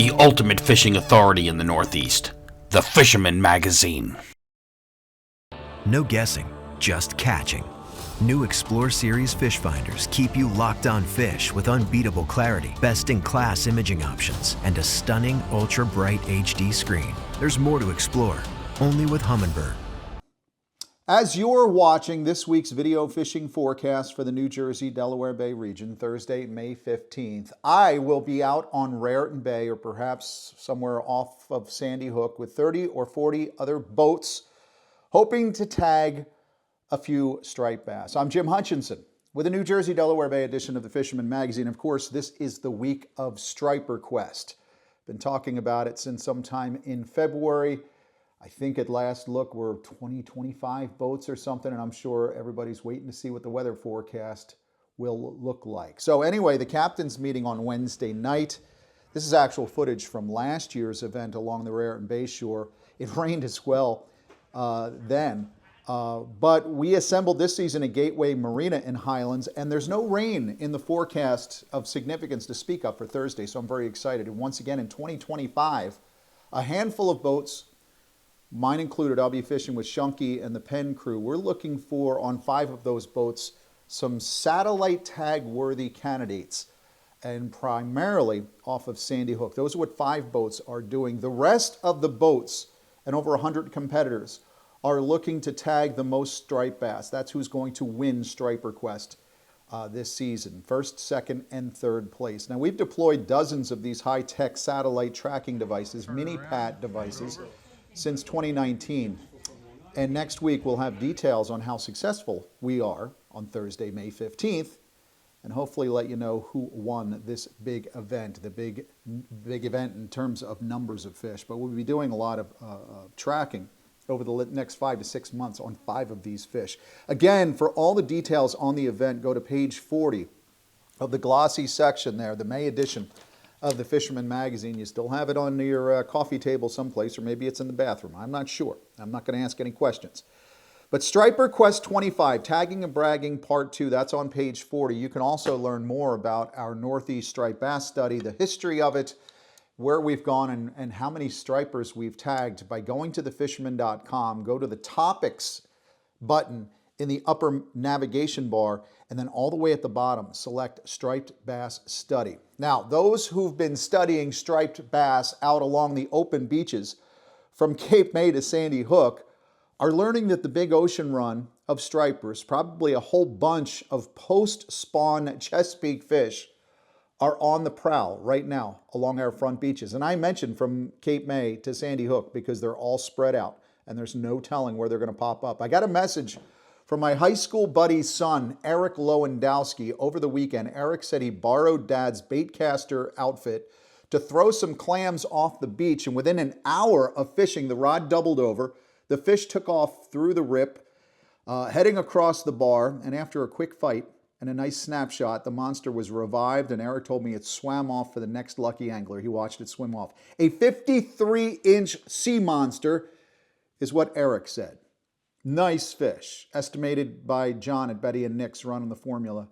the ultimate fishing authority in the Northeast, the Fisherman magazine. No guessing, just catching. New Explore Series fish finders keep you locked on fish with unbeatable clarity, best-in-class imaging options, and a stunning ultra-bright HD screen. There's more to explore, only with Humminbird. As you're watching this week's video fishing forecast for the New Jersey, Delaware Bay region, Thursday, May 15th, I will be out on Raritan Bay or perhaps somewhere off of Sandy Hook with 30 or 40 other boats, hoping to tag a few striped bass. I'm Jim Hutchinson with the New Jersey, Delaware Bay edition of the Fisherman magazine. Of course, this is the week of StriperQuest. Been talking about it since sometime in February. I think at last look we're 25 boats or something, and I'm sure everybody's waiting to see what the weather forecast will look like. So anyway, the captain's meeting on Wednesday night. This is actual footage from last year's event along the Raritan Bay shore. It rained as well then, but we assembled this season at Gateway Marina in Highlands, and there's no rain in the forecast of significance to speak of for Thursday, so I'm very excited. And once again, in 2025, a handful of boats, mine included, I'll be fishing with Shunky and the Penn crew. We're looking for, on 5 of those boats, some satellite tag worthy candidates, and primarily off of Sandy Hook. Those are what 5 boats are doing. The rest of the boats, and over 100 competitors, are looking to tag the most striped bass. That's who's going to win StriperQuest this season. First, second, and third place. Now, we've deployed dozens of these high-tech satellite tracking devices, mini-PAT devices, since 2019. And next week we'll have details on how successful we are on Thursday, May 15th, and hopefully let you know who won this big event, the big event in terms of numbers of fish. But we'll be doing a lot of tracking over the next 5 to 6 months on 5 of these fish. Again, for all the details on the event, go to page 40 of the glossy section there, the May edition of the Fisherman magazine. You still have it on your coffee table someplace, or maybe it's in the bathroom. I'm not sure. I'm not going to ask any questions. But StriperQuest 25, Tagging and Bragging Part 2, that's on page 40. You can also learn more about our Northeast striped bass study, the history of it, where we've gone and how many stripers we've tagged by going to thefisherman.com, go to the topics button in the upper navigation bar, and then all the way at the bottom, select Striped Bass Study. Now, those who've been studying striped bass out along the open beaches from Cape May to Sandy Hook are learning that the big ocean run of stripers, probably a whole bunch of post-spawn Chesapeake fish, are on the prowl right now along our front beaches. And I mentioned from Cape May to Sandy Hook because they're all spread out and there's no telling where they're going to pop up. I got a message from my high school buddy's son, Eric Lewandowski, over the weekend. Eric said he borrowed Dad's baitcaster outfit to throw some clams off the beach, and within an hour of fishing, the rod doubled over. The fish took off through the rip, heading across the bar, and after a quick fight and a nice snapshot, the monster was revived, and Eric told me it swam off for the next lucky angler. He watched it swim off. A 53-inch sea monster is what Eric said. Nice fish, estimated by John at Betty and Nick's running the formula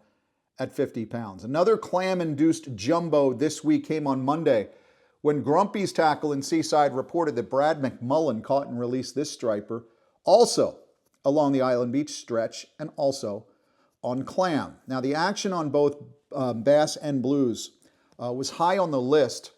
at 50 pounds. Another clam-induced jumbo this week came on Monday when Grumpy's Tackle in Seaside reported that Brad McMullen caught and released this striper, also along the Island Beach stretch and also on clam. Now, the action on both bass and blues was high on the list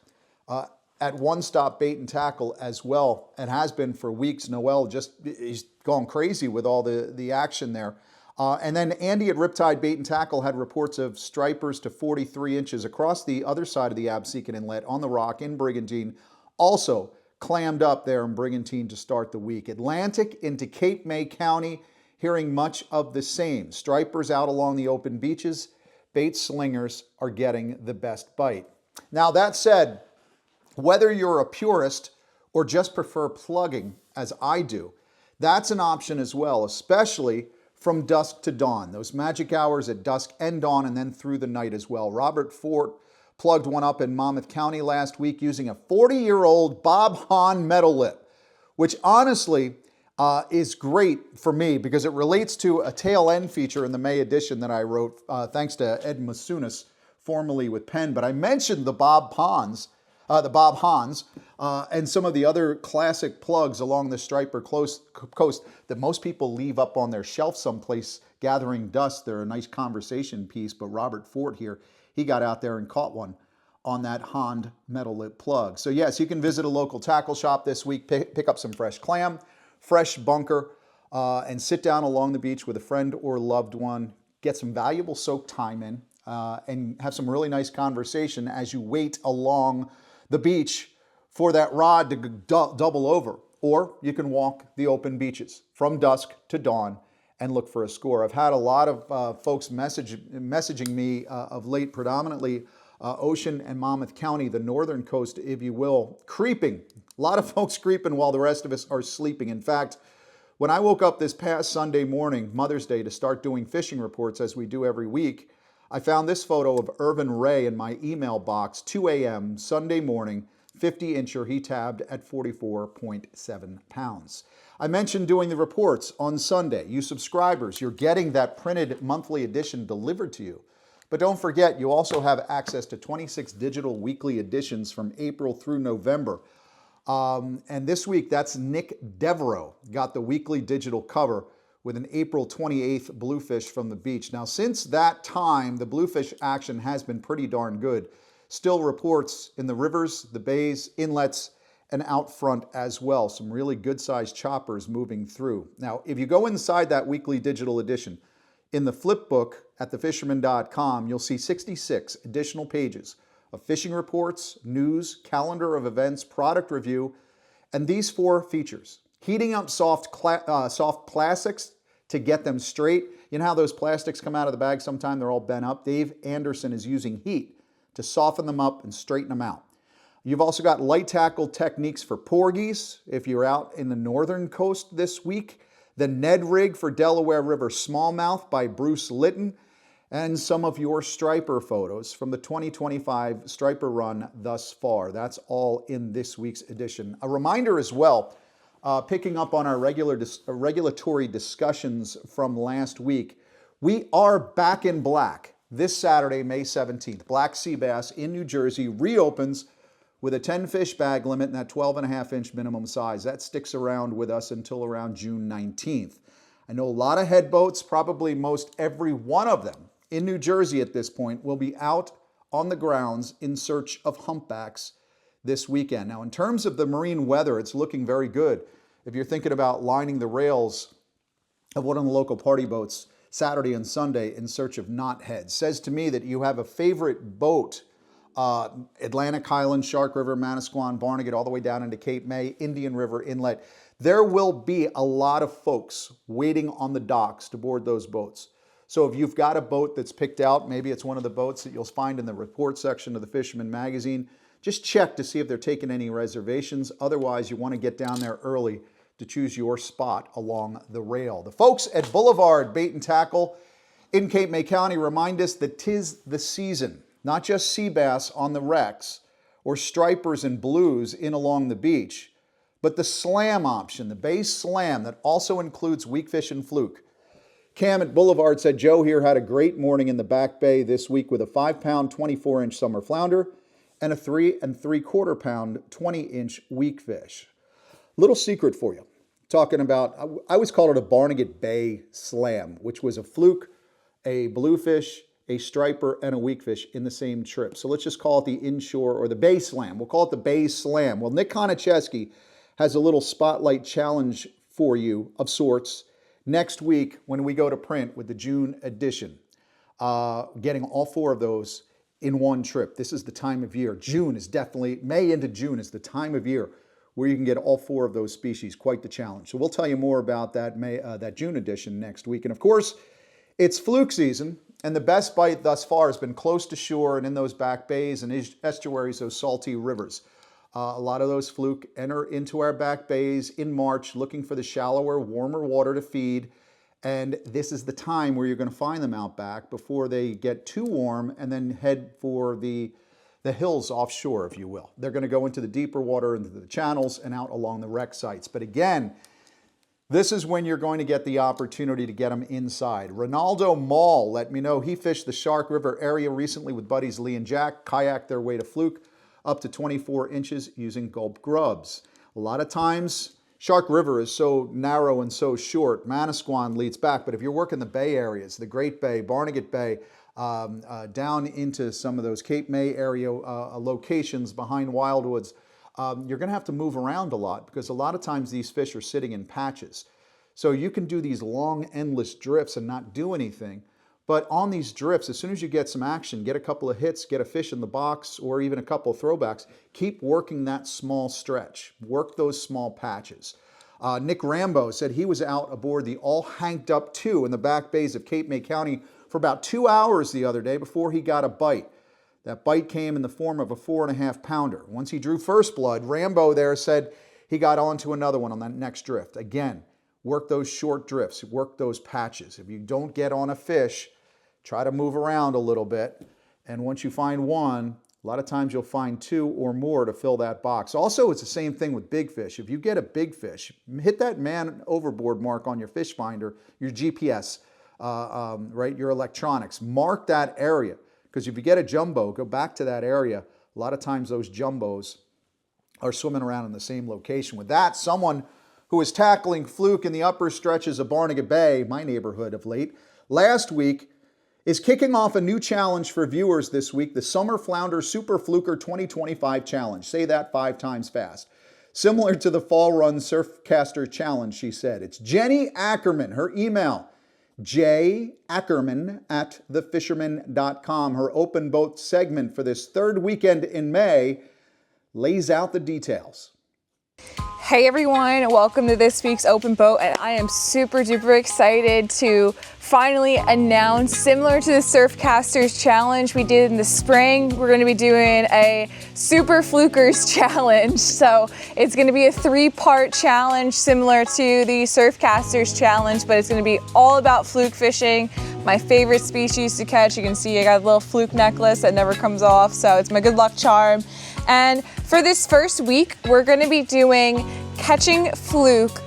at One Stop Bait and Tackle as well, and has been for weeks. Noel he's gone crazy with all the action there. And then Andy at Riptide Bait and Tackle had reports of stripers to 43 inches across the other side of the Absecon Inlet on the Rock in Brigantine, also clammed up there in Brigantine to start the week. Atlantic into Cape May County, hearing much of the same. Stripers out along the open beaches, bait slingers are getting the best bite. Now, that said, whether you're a purist or just prefer plugging, as I do, that's an option as well, especially from dusk to dawn. Those magic hours at dusk and dawn, and then through the night as well. Robert Fort plugged one up in Monmouth County last week using a 40-year-old Bob Hahn metal lip, which honestly is great for me because it relates to a tail end feature in the May edition that I wrote, thanks to Ed Masunas, formerly with Penn. But I mentioned the Bob Ponds the Bob Hans, and some of the other classic plugs along the Striper coast that most people leave up on their shelf someplace gathering dust. They're a nice conversation piece, but Robert Fort here, he got out there and caught one on that Hond metal lip plug. So yes, you can visit a local tackle shop this week, pick up some fresh clam, fresh bunker, and sit down along the beach with a friend or loved one, get some valuable soak time in, and have some really nice conversation as you wait along the beach for that rod to double over. Or you can walk the open beaches from dusk to dawn and look for a score. I've had a lot of folks messaging me of late, predominantly Ocean and Monmouth County, the northern coast, if you will, creeping. A lot of folks creeping while the rest of us are sleeping. In fact, when I woke up this past Sunday morning, Mother's Day, to start doing fishing reports as we do every week, I found this photo of Irvin Ray in my email box, 2 a.m. Sunday morning, 50-incher. He tabbed at 44.7 pounds. I mentioned doing the reports on Sunday. You subscribers, you're getting that printed monthly edition delivered to you. But don't forget, you also have access to 26 digital weekly editions from April through November. And this week, that's Nick Devereaux got the weekly digital cover with an April 28th bluefish from the beach. Now, since that time, the bluefish action has been pretty darn good. Still reports in the rivers, the bays, inlets, and out front as well. Some really good-sized choppers moving through. Now, if you go inside that weekly digital edition, in the flip book at thefisherman.com, you'll see 66 additional pages of fishing reports, news, calendar of events, product review, and these 4 features. Heating up soft plastics to get them straight. You know how those plastics come out of the bag sometime, they're all bent up? Dave Anderson is using heat to soften them up and straighten them out. You've also got light tackle techniques for porgies if you're out in the northern coast this week. The Ned Rig for Delaware River Smallmouth by Bruce Litton, and some of your striper photos from the 2025 striper run thus far. That's all in this week's edition. A reminder as well, picking up on our regulatory discussions from last week, we are back in black this Saturday, May 17th. Black sea bass in New Jersey reopens with a 10 fish bag limit and that 12.5-inch minimum size. That sticks around with us until around June 19th. I know a lot of head boats, probably most every one of them in New Jersey at this point, will be out on the grounds in search of humpbacks this weekend. Now, in terms of the marine weather, it's looking very good. If you're thinking about lining the rails of one of the local party boats Saturday and Sunday in search of knotheads, says to me that you have a favorite boat, Atlantic, Highlands, Shark River, Manasquan, Barnegat, all the way down into Cape May, Indian River Inlet. There will be a lot of folks waiting on the docks to board those boats. So if you've got a boat that's picked out, maybe it's one of the boats that you'll find in the report section of the Fisherman magazine, just check to see if they're taking any reservations. Otherwise, you want to get down there early to choose your spot along the rail. The folks at Boulevard Bait and Tackle in Cape May County remind us that 'tis the season. Not just sea bass on the wrecks or stripers and blues in along the beach, but the slam option, the bay slam that also includes weakfish and fluke. Cam at Boulevard said Joe here had a great morning in the back bay this week with a 5-pound, 24-inch summer flounder and a 3 3/4-pound, 20-inch weakfish. Little secret for you. Talking about, I always call it a Barnegat Bay slam, which was a fluke, a bluefish, a striper, and a weakfish in the same trip. So let's just call it the inshore or the bay slam. We'll call it the bay slam. Well, Nick Konicheski has a little spotlight challenge for you of sorts next week when we go to print with the June edition. Getting all 4 of those in one trip. This is the time of year. June is definitely, May into June is the time of year where you can get all 4 of those species. Quite the challenge. So we'll tell you more about that June edition next week. And of course, it's fluke season. And the best bite thus far has been close to shore and in those back bays and estuaries, those salty rivers. A lot of those fluke enter into our back bays in March looking for the shallower, warmer water to feed. And this is the time where you're going to find them out back before they get too warm and then head for the hills offshore, if you will. They're going to go into the deeper water, into the channels, and out along the wreck sites. But again, this is when you're going to get the opportunity to get them inside. Ronaldo Mall let me know he fished the Shark River area recently with buddies Lee and Jack, kayaked their way to Fluke up to 24 inches using gulp grubs. A lot of times, Shark River is so narrow and so short, Manasquan leads back, but if you're working the bay areas, the Great Bay, Barnegat Bay, down into some of those Cape May area locations behind Wildwoods, you're going to have to move around a lot because a lot of times these fish are sitting in patches. So you can do these long, endless drifts and not do anything. But on these drifts, as soon as you get some action, get a couple of hits, get a fish in the box, or even a couple of throwbacks, keep working that small stretch. Work those small patches. Nick Rambo said he was out aboard the All Hanked Up 2 in the back bays of Cape May County for about 2 hours the other day before he got a bite. That bite came in the form of a 4.5 pounder. Once he drew first blood, Rambo there said he got onto another one on that next drift. Again, work those short drifts, work those patches. If you don't get on a fish, try to move around a little bit. And once you find one, a lot of times you'll find 2 or more to fill that box. Also, it's the same thing with big fish. If you get a big fish, hit that man overboard mark on your fish finder, your GPS, right, your electronics. Mark that area. Because if you get a jumbo, go back to that area. A lot of times those jumbos are swimming around in the same location. With that, someone who is tackling fluke in the upper stretches of Barnegat Bay, my neighborhood of late, last week, is kicking off a new challenge for viewers this week, the Summer Flounder Super Fluker 2025 Challenge. Say that 5 times fast. Similar to the Fall Run Surfcaster Challenge, she said. It's Jenny Ackerman. Her email, jackerman@thefisherman.com. Her open boat segment for this 3rd weekend in May lays out the details. Hey everyone, welcome to this week's Open Boat, and I am super duper excited to finally announce, similar to the Surfcasters Challenge we did in the spring, we're going to be doing a Super Flukers Challenge. So it's going to be a 3-part challenge similar to the Surfcasters Challenge, but it's going to be all about fluke fishing, my favorite species to catch. You can see I got a little fluke necklace that never comes off, so it's my good luck charm. And for this first week, we're going to be doing catching fluke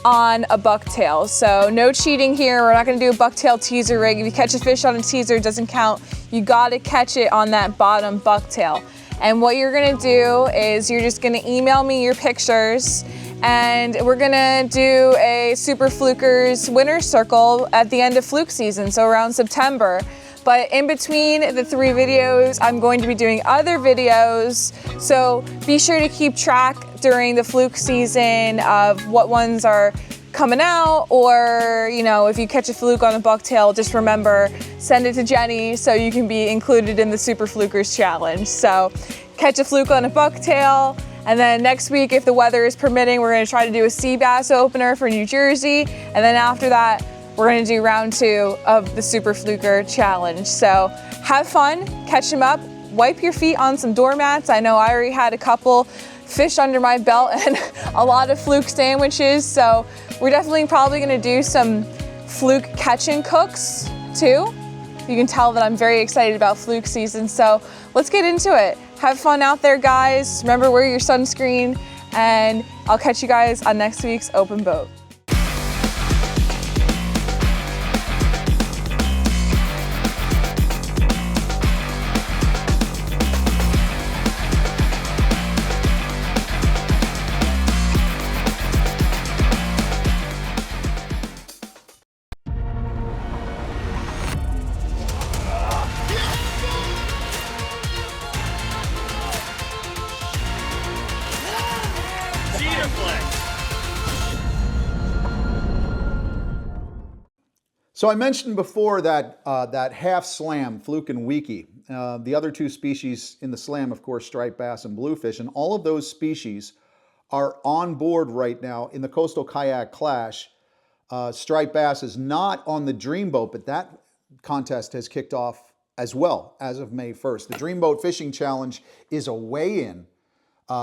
on a bucktail. So no cheating here. We're not going to do a bucktail teaser rig. If you catch a fish on a teaser, it doesn't count. You got to catch it on that bottom bucktail. And what you're going to do is you're just going to email me your pictures, and we're going to do a Super Flukers winner circle at the end of fluke season, so around September. But in between the 3 videos, I'm going to be doing other videos. So be sure to keep track during the fluke season of what ones are coming out, or, you know, if you catch a fluke on a bucktail, just remember, send it to Jenny so you can be included in the Super Flukers Challenge. So catch a fluke on a bucktail. And then next week, if the weather is permitting, we're gonna try to do a sea bass opener for New Jersey. And then after that, we're gonna do round 2 of the Super Fluker Challenge. So have fun, catch them up, wipe your feet on some doormats. I know I already had a couple fish under my belt and a lot of fluke sandwiches. So we're definitely probably gonna do some fluke catch and cooks too. You can tell that I'm very excited about fluke season. So let's get into it. Have fun out there, guys. Remember, wear your sunscreen, and I'll catch you guys on next week's Open Boat. So I mentioned before that that half slam, fluke and weakie. The other 2 species in the slam, of course, striped bass and bluefish, and all of those species are on board right now in the Coastal Kayak Clash. Striped bass is not on the Dreamboat, but that contest has kicked off as well as of May 1st. The Dreamboat Fishing Challenge is a weigh-in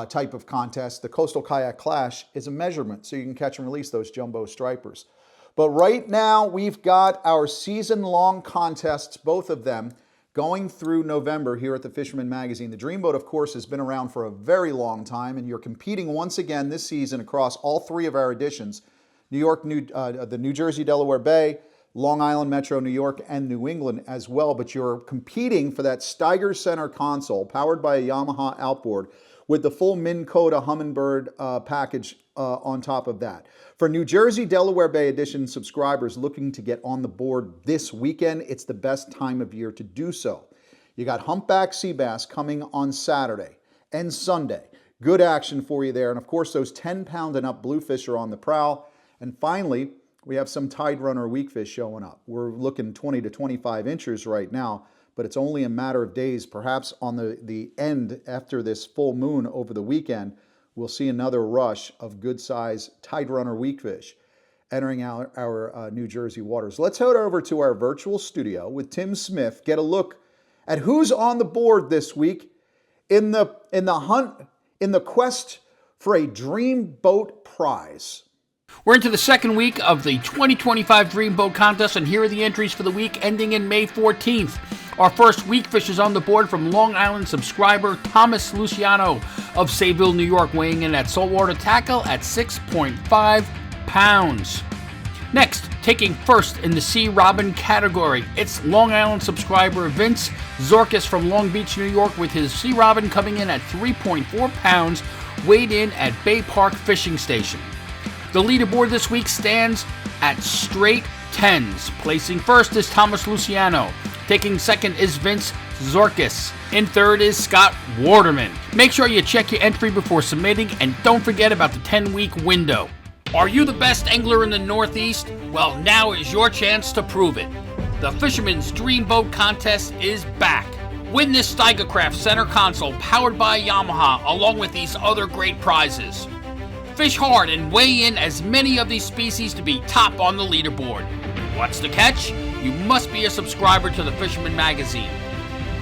type of contest. The Coastal Kayak Clash is a measurement, so you can catch and release those jumbo stripers. But right now, we've got our season-long contests, both of them, going through November here at the Fisherman magazine. The Dreamboat, of course, has been around for a very long time, and you're competing once again this season across all 3 of our editions: the New Jersey Delaware Bay, Long Island, Metro New York, and New England as well, but you're competing for that Steiger center console powered by a Yamaha outboard with the full Minn Kota Humminbird package on top of that. For New Jersey Delaware Bay Edition subscribers looking to get on the board this weekend, it's the best time of year to do so. You got humpback sea bass coming on Saturday and Sunday. Good action for you there. And of course, those 10-pound and up bluefish are on the prowl. And finally, we have some tide runner weakfish showing up. We're looking 20 to 25 inches right now, but it's only a matter of days, perhaps on the end after this full moon over the weekend, we'll see another rush of good size tide runner weakfish entering our New Jersey waters. Let's head over to our virtual studio with Tim Smith, get a look at who's on the board this week in the quest for a Dreamboat prize. We're into the second week of the 2025 Dreamboat contest, and here are the entries for the week ending in May 14th. Our first week fish is on the board from Long Island subscriber Thomas Luciano of Sayville, New York, weighing in at saltwater tackle at 6.5 pounds. Next, taking first in the sea robin category, it's Long Island subscriber Vince Zorkis from Long Beach, New York, with his sea robin coming in at 3.4 pounds, weighed in at Bay Park Fishing Station. The leaderboard this week stands at straight 10s. Placing first is Thomas Luciano. Taking second is Vince Zorkis. In third is Scott Waterman. Make sure you check your entry before submitting, and don't forget about the 10-week window. Are you the best angler in the Northeast? Well, now is your chance to prove it. The Fisherman's Dreamboat contest is back. Win this Steigercraft center console powered by Yamaha, along with these other great prizes. Fish hard and weigh in as many of these species to be top on the leaderboard. What's the catch? You must be a subscriber to the Fisherman magazine.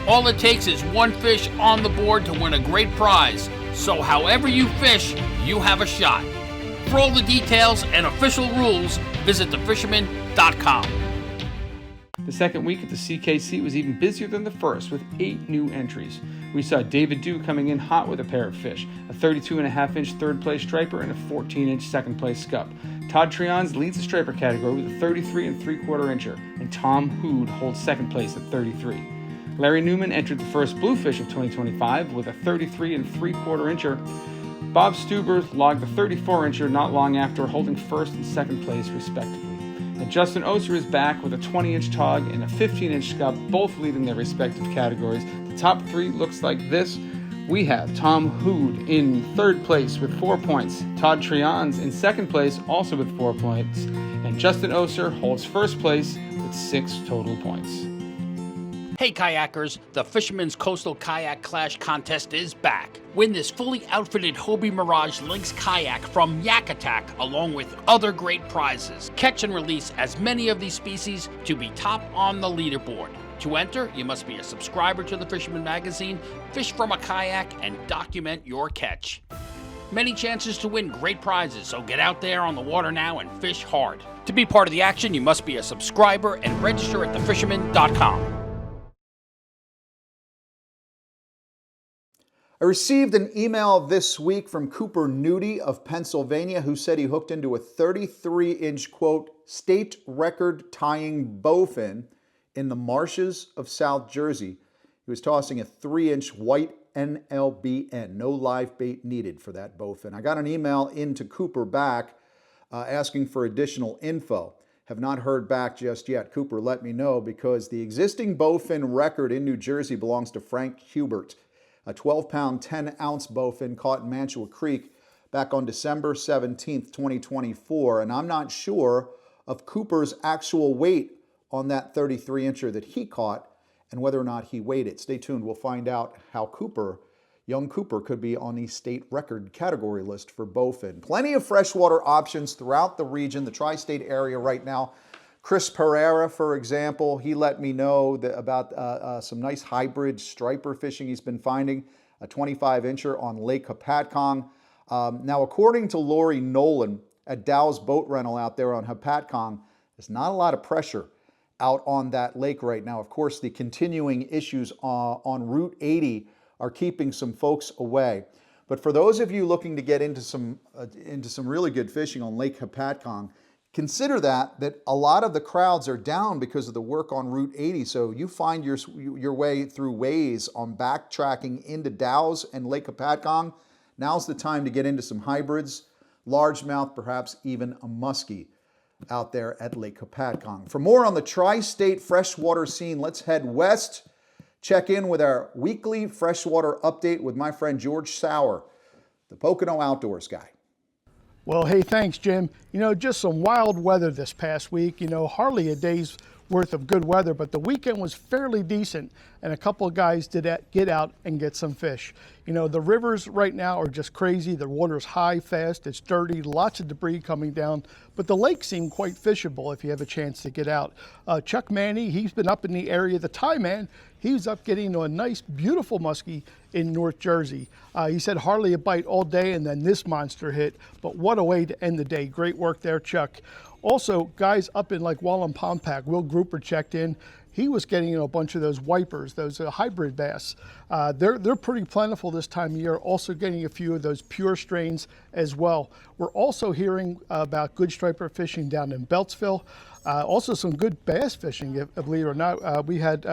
All it takes is one fish on the board to win a great prize, so however you fish, you have a shot. For all the details and official rules, visit thefisherman.com. The second week at the CKC was even busier than the first, with 8 new entries. We saw David Dew coming in hot with a pair of fish, a 32.5-inch third-place striper and a 14-inch second-place scup. Todd Trions leads the striper category with a 33 3/4 incher, and Tom Hood holds second place at 33. Larry Newman entered the first bluefish of 2025 with a 33 3/4 incher. Bob Stuber logged the 34 incher not long after, holding first and second place respectively. And Justin Oser is back with a 20-inch tog and a 15-inch scup, both leading their respective categories. The top 3 looks like this. We have Tom Hood in third place with 4 points, Todd Trions in second place also with 4 points, and Justin Oser holds first place with 6 total points. Hey kayakers, the Fisherman's Coastal Kayak Clash contest is back. Win this fully outfitted Hobie Mirage Lynx kayak from Yak Attack, along with other great prizes. Catch and release as many of these species to be top on the leaderboard. To enter, you must be a subscriber to the Fisherman magazine, fish from a kayak, and document your catch. Many chances to win great prizes, so get out there on the water now and fish hard. To be part of the action, you must be a subscriber and register at thefisherman.com. I received an email this week from Cooper Nudie of Pennsylvania, who said he hooked into a 33-inch, quote, state record tying bowfin in the marshes of South Jersey. He was tossing a 3-inch white NLBN, no live bait needed for that bowfin. I got an email into Cooper back asking for additional info. Have not heard back just yet. Cooper, let me know, because the existing bowfin record in New Jersey belongs to Frank Hubert, a 12-pound, 10-ounce bowfin caught in Mantua Creek back on December 17th, 2024. And I'm not sure of Cooper's actual weight on that 33-incher that he caught and whether or not he weighed it. Stay tuned. We'll find out how young Cooper could be on the state record category list for bowfin. Plenty of freshwater options throughout the region, the tri-state area right now. Chris Pereira, for example, he let me know about some nice hybrid striper fishing he's been finding, a 25-incher on Lake Hopatcong. Now, according to Lori Nolan at Dow's Boat Rental out there on Hopatcong, there's not a lot of pressure out on that lake right now. Of course, the continuing issues on Route 80 are keeping some folks away. But for those of you looking to get into some really good fishing on Lake Hopatcong, Consider that a lot of the crowds are down because of the work on Route 80. So you find your way through ways on backtracking into Dow's and Lake Hopatcong. Now's the time to get into some hybrids, largemouth, perhaps even a muskie out there at Lake Hopatcong. For more on the tri-state freshwater scene, let's head west. Check in with our weekly freshwater update with my friend George Sauer, the Pocono Outdoors guy. Well, hey, thanks, Jim. Just some wild weather this past week. Hardly a day's worth of good weather, but the weekend was fairly decent, and a couple of guys did get out and get some fish. The rivers right now are just crazy. The water's high, fast, it's dirty, lots of debris coming down, but the lakes seem quite fishable if you have a chance to get out. Chuck Manny, he's been up in the area. The Thai man, he was up getting a nice, beautiful muskie in North Jersey. He said hardly a bite all day, and then this monster hit, but what a way to end the day. Great work there, Chuck. Also, guys up in like Wallenpaupack, Will Grouper checked in. He was getting a bunch of those wipers, those hybrid bass. They're pretty plentiful this time of year, also getting a few of those pure strains as well. We're also hearing about good striper fishing down in Beltsville. Also some good bass fishing, believe it or not. We had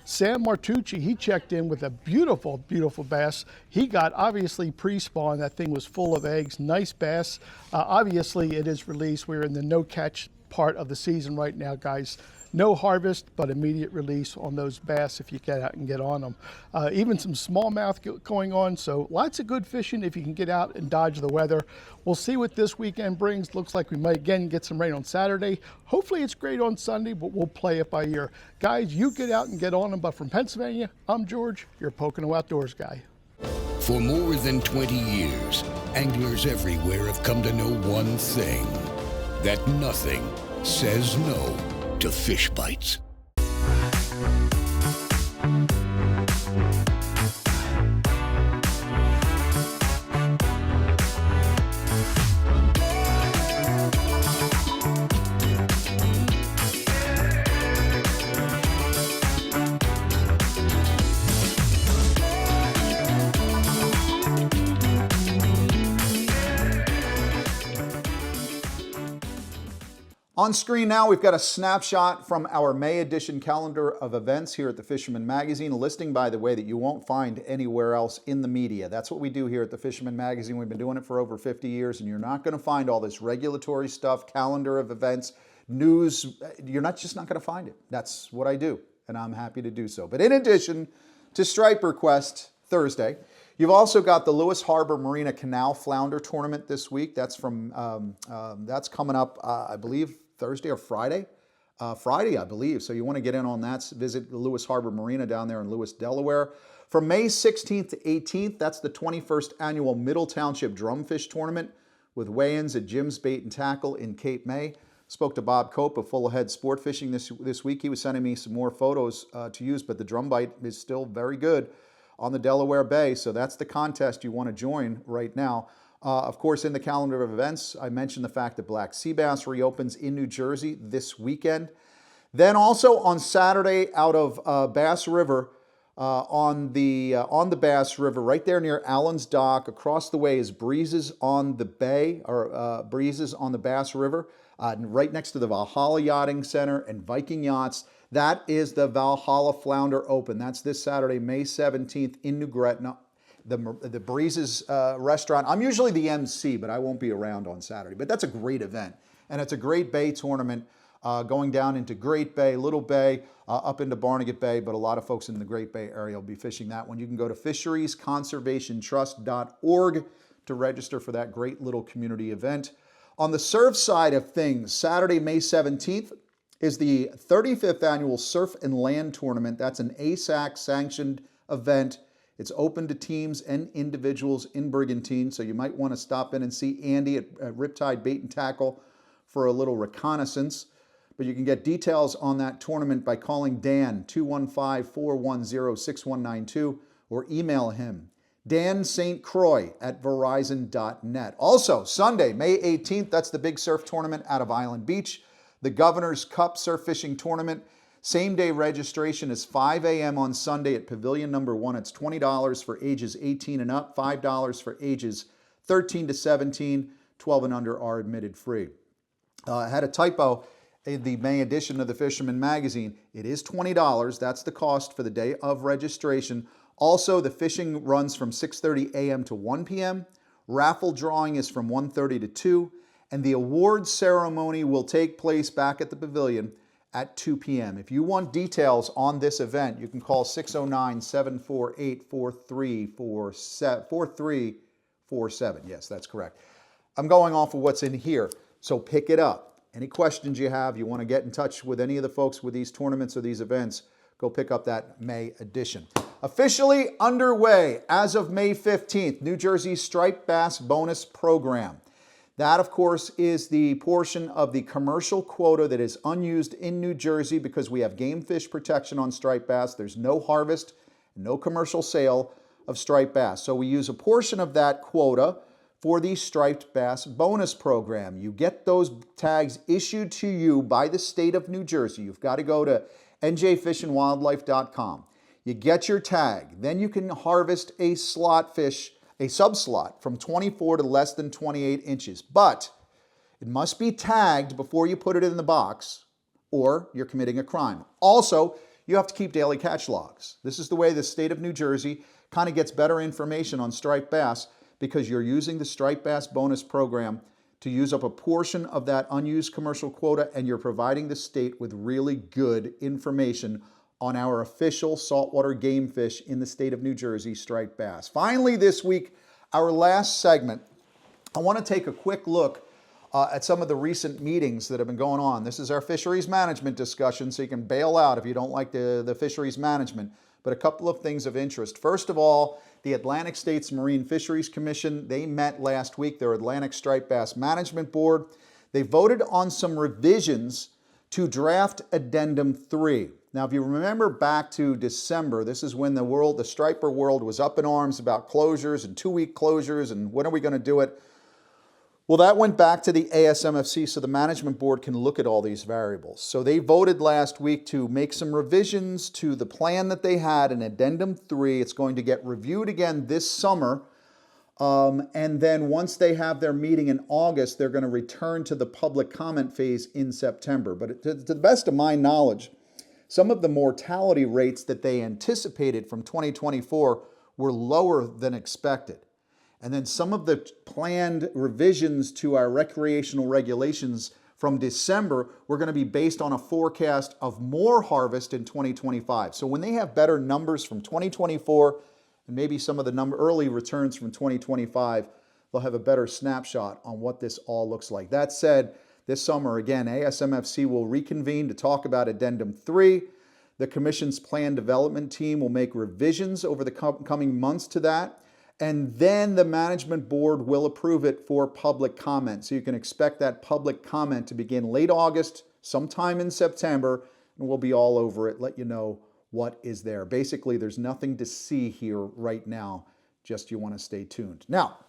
Sam Martucci, he checked in with a beautiful, beautiful bass. He got obviously pre-spawn. That thing was full of eggs. Nice bass. Obviously, it is released. We're in the no-catch part of the season right now, guys. No harvest, but immediate release on those bass if you get out and get on them. Even some smallmouth going on, so lots of good fishing if you can get out and dodge the weather. We'll see what this weekend brings. Looks like we might again get some rain on Saturday. Hopefully it's great on Sunday, but we'll play it by ear. Guys, you get out and get on them, but from Pennsylvania, I'm George, your Pocono Outdoors guy. For more than 20 years, anglers everywhere have come to know one thing, that nothing says no to fish bites. On screen now, we've got a snapshot from our May edition calendar of events here at the Fisherman Magazine, a listing, by the way, that you won't find anywhere else in the media. That's what we do here at the Fisherman Magazine. We've been doing it for over 50 years, and you're not going to find all this regulatory stuff, calendar of events, news. You're just not going to find it. That's what I do, and I'm happy to do so. But in addition to StriperQuest Thursday, you've also got the Lewis Harbor Marina Canal Flounder Tournament this week. That's that's coming up, I believe, Thursday or Friday? Friday, I believe. So you want to get in on that. Visit the Lewis Harbor Marina down there in Lewis, Delaware. From May 16th to 18th, that's the 21st annual Middle Township Drumfish Tournament with weigh-ins at Jim's Bait and Tackle in Cape May. Spoke to Bob Cope of Full Ahead Sport Fishing this week. He was sending me some more photos to use, but the drum bite is still very good on the Delaware Bay. So that's the contest you want to join right now. Of course, in the calendar of events, I mentioned the fact that Black Sea Bass reopens in New Jersey this weekend. Then also on Saturday out of Bass River, on the Bass River, right there near Allen's Dock, across the way is Breezes on the Bay, or Breezes on the Bass River, right next to the Valhalla Yachting Center and Viking Yachts. That is the Valhalla Flounder Open. That's this Saturday, May 17th in New Gretna. The Breezes restaurant. I'm usually the MC, but I won't be around on Saturday. But that's a great event. And it's a Great Bay tournament going down into Great Bay, Little Bay, up into Barnegat Bay. But a lot of folks in the Great Bay area will be fishing that one. You can go to fisheriesconservationtrust.org to register for that great little community event. On the surf side of things, Saturday, May 17th is the 35th annual Surf and Land Tournament. That's an ASAC sanctioned event. It's open to teams and individuals in Brigantine, so you might want to stop in and see Andy at Riptide Bait and Tackle for a little reconnaissance. But you can get details on that tournament by calling Dan, 215-410-6192, or email him, Dan St. Croix at verizon.net. Also, Sunday, May 18th, that's the big surf tournament out of Island Beach, the Governor's Cup Surf Fishing Tournament. Same-day registration is 5 a.m. on Sunday at Pavilion Number 1. It's $20 for ages 18 and up, $5 for ages 13 to 17, 12 and under are admitted free. had a typo in the May edition of the Fisherman magazine. It is $20. That's the cost for the day of registration. Also, the fishing runs from 6:30 a.m. to 1 p.m. Raffle drawing is from 1:30 to 2. And the awards ceremony will take place back at the pavilion at 2 p.m. If you want details on this event, you can call 609-748-4347. Yes, that's correct. I'm going off of what's in here, so pick it up. Any questions you have, you want to get in touch with any of the folks with these tournaments or these events, go pick up that May edition. Officially underway as of May 15th, New Jersey's Striped Bass Bonus Program. That, of course, is the portion of the commercial quota that is unused in New Jersey because we have game fish protection on striped bass. There's no harvest, no commercial sale of striped bass. So we use a portion of that quota for the Striped Bass Bonus Program. You get those tags issued to you by the state of New Jersey. You've got to go to njfishandwildlife.com. You get your tag. Then you can harvest a slot fish, a subslot from 24 to less than 28 inches. But it must be tagged before you put it in the box or you're committing a crime. Also, you have to keep daily catch logs. This is the way the state of New Jersey kind of gets better information on striped bass because you're using the Striped Bass Bonus Program to use up a portion of that unused commercial quota, and you're providing the state with really good information on our official saltwater game fish in the state of New Jersey, striped bass. Finally this week, our last segment, I want to take a quick look at some of the recent meetings that have been going on. This is our fisheries management discussion, so you can bail out if you don't like the fisheries management. But a couple of things of interest. First of all, the Atlantic States Marine Fisheries Commission, they met last week, their Atlantic Striped Bass Management Board. They voted on some revisions to draft Addendum 3. Now, if you remember back to December, this is when the striper world was up in arms about closures and 2-week closures and when are we going to do it? Well, that went back to the ASMFC so the management board can look at all these variables. So they voted last week to make some revisions to the plan that they had in Addendum 3. It's going to get reviewed again this summer. And then once they have their meeting in August, they're going to return to the public comment phase in September. But to the best of my knowledge, some of the mortality rates that they anticipated from 2024 were lower than expected. And then some of the planned revisions to our recreational regulations from December were going to be based on a forecast of more harvest in 2025. So when they have better numbers from 2024 and maybe some of the early returns from 2025, they'll have a better snapshot on what this all looks like. That said, this summer, again, ASMFC will reconvene to talk about Addendum 3. The Commission's Plan Development Team will make revisions over the coming months to that. And then the management board will approve it for public comment. So you can expect that public comment to begin late August, sometime in September, and we'll be all over it, let you know what is there. Basically, there's nothing to see here right now, just you want to stay tuned. Now,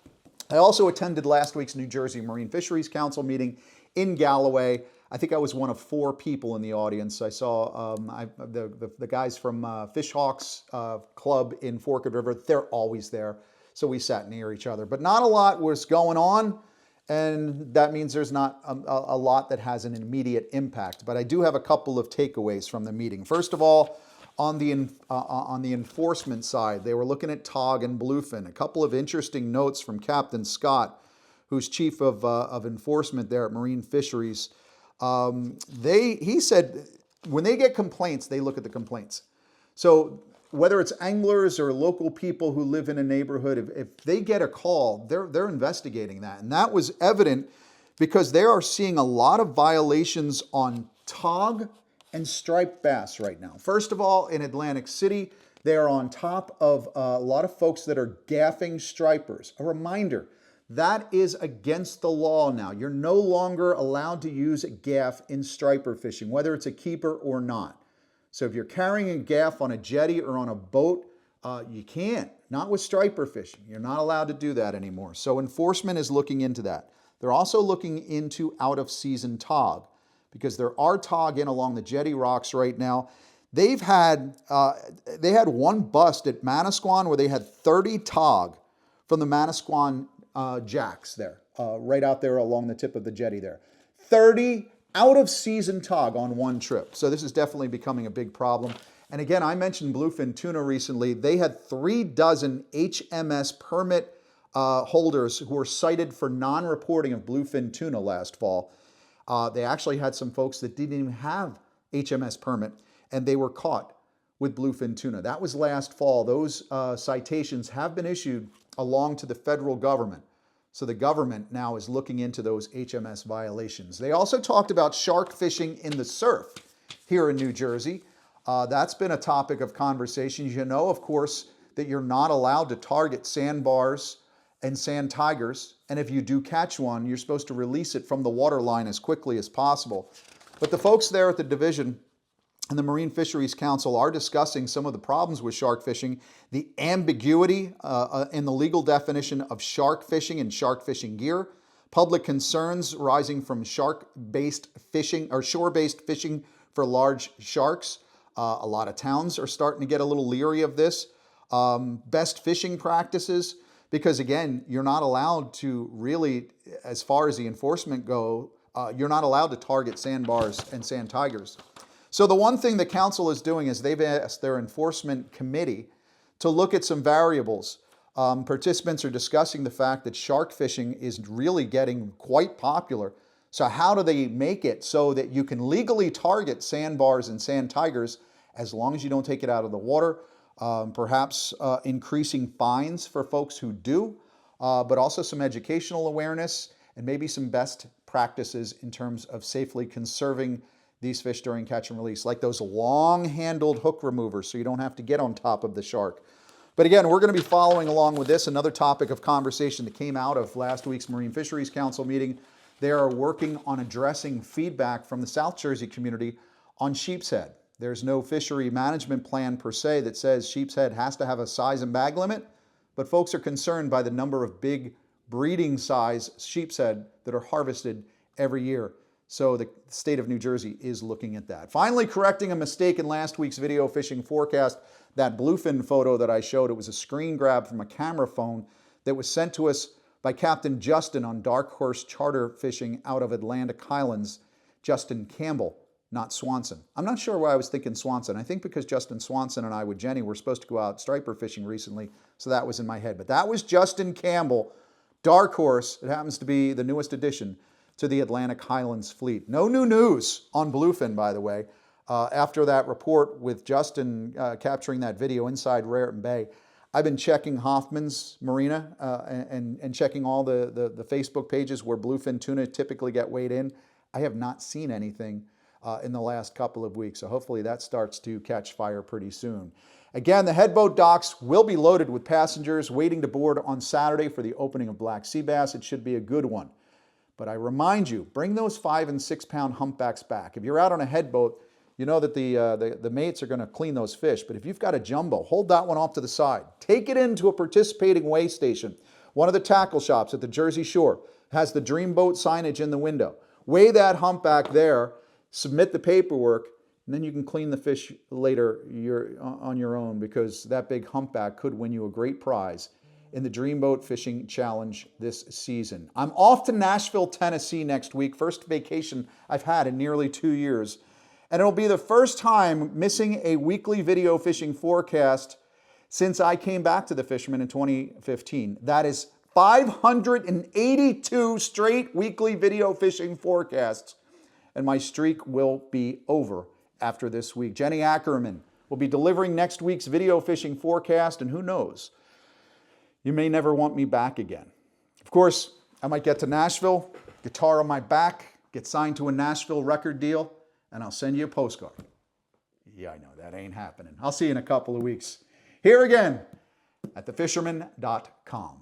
I also attended last week's New Jersey Marine Fisheries Council meeting in Galloway. I think I was one of 4 people in the audience. I saw the guys from Fishhawks Club in Forked River. They're always there. So we sat near each other. But not a lot was going on, and that means there's not a lot that has an immediate impact. But I do have a couple of takeaways from the meeting. First of all, on the enforcement side, they were looking at tog and bluefin. A couple of interesting notes from Captain Scott, who's chief of enforcement there at Marine Fisheries. He said when they get complaints, they look at the complaints. So whether it's anglers or local people who live in a neighborhood, if they get a call, they're investigating that. And that was evident because they are seeing a lot of violations on tog and striped bass right now. First of all, in Atlantic City, they are on top of a lot of folks that are gaffing stripers. A reminder, that is against the law now. You're no longer allowed to use a gaff in striper fishing, whether it's a keeper or not. So if you're carrying a gaff on a jetty or on a boat, you can't. Not with striper fishing. You're not allowed to do that anymore. So enforcement is looking into that. They're also looking into out-of-season tog because there are tog in along the jetty rocks right now. They had one bust at Manasquan where they had 30 tog from the Manasquan jacks there, right out there along the tip of the jetty there. 30 out-of-season tog on one trip. So this is definitely becoming a big problem. And again, I mentioned bluefin tuna recently. They had 3 dozen HMS permit holders who were cited for non-reporting of bluefin tuna last fall. They actually had some folks that didn't even have HMS permit, and they were caught with bluefin tuna. That was last fall. Those citations have been issued along to the federal government. So the government now is looking into those HMS violations. They also talked about shark fishing in the surf here in New Jersey. That's been a topic of conversation. You know, of course, that you're not allowed to target sandbars and sand tigers. And if you do catch one, you're supposed to release it from the water line as quickly as possible. But the folks there at the division and the Marine Fisheries Council are discussing some of the problems with shark fishing, the ambiguity in the legal definition of shark fishing and shark fishing gear, public concerns rising from shark-based fishing or shore-based fishing for large sharks. A lot of towns are starting to get a little leery of this. Best fishing practices, because again, you're not allowed to really, as far as the enforcement go, you're not allowed to target sandbars and sand tigers. So the one thing the council is doing is they've asked their enforcement committee to look at some variables. Participants are discussing the fact that shark fishing is really getting quite popular. So how do they make it so that you can legally target sandbars and sand tigers as long as you don't take it out of the water? Perhaps increasing fines for folks who do, but also some educational awareness and maybe some best practices in terms of safely conserving these fish during catch and release, like those long-handled hook removers so you don't have to get on top of the shark. But again, we're going to be following along with this, another topic of conversation that came out of last week's Marine Fisheries Council meeting. They are working on addressing feedback from the South Jersey community on sheep's head. There's no fishery management plan per se that says sheep's head has to have a size and bag limit, but folks are concerned by the number of big breeding size sheep's head that are harvested every year. So the state of New Jersey is looking at that. Finally, correcting a mistake in last week's video fishing forecast, that bluefin photo that I showed, it was a screen grab from a camera phone that was sent to us by Captain Justin on Dark Horse charter fishing out of Atlantic Highlands. Justin Campbell, not Swanson. I'm not sure why I was thinking Swanson. I think because Justin Swanson and I with Jenny were supposed to go out striper fishing recently, so that was in my head. But that was Justin Campbell, Dark Horse. It happens to be the newest addition to the Atlantic Highlands fleet. No new news on bluefin, by the way. After that report with Justin capturing that video inside Raritan Bay, I've been checking Hoffman's Marina and checking all the Facebook pages where bluefin tuna typically get weighed in. I have not seen anything in the last couple of weeks, so hopefully that starts to catch fire pretty soon. Again, the headboat docks will be loaded with passengers waiting to board on Saturday for the opening of Black Sea Bass. It should be a good one. But I remind you, bring those 5 and 6 pound humpbacks back. If you're out on a headboat, you know that the mates are going to clean those fish. But if you've got a jumbo, hold that one off to the side. Take it into a participating weigh station. One of the tackle shops at the Jersey Shore has the Dreamboat signage in the window. Weigh that humpback there, submit the paperwork, and then you can clean the fish later on your own, because that big humpback could win you a great prize in the Dreamboat Fishing Challenge this season. I'm off to Nashville, Tennessee next week. First vacation I've had in nearly 2 years. And it'll be the first time missing a weekly video fishing forecast since I came back to the Fisherman in 2015. That is 582 straight weekly video fishing forecasts. And my streak will be over after this week. Jenny Ackerman will be delivering next week's video fishing forecast, and who knows, you may never want me back again. Of course, I might get to Nashville, guitar on my back, get signed to a Nashville record deal, and I'll send you a postcard. Yeah, I know, that ain't happening. I'll see you in a couple of weeks. Here again at thefisherman.com.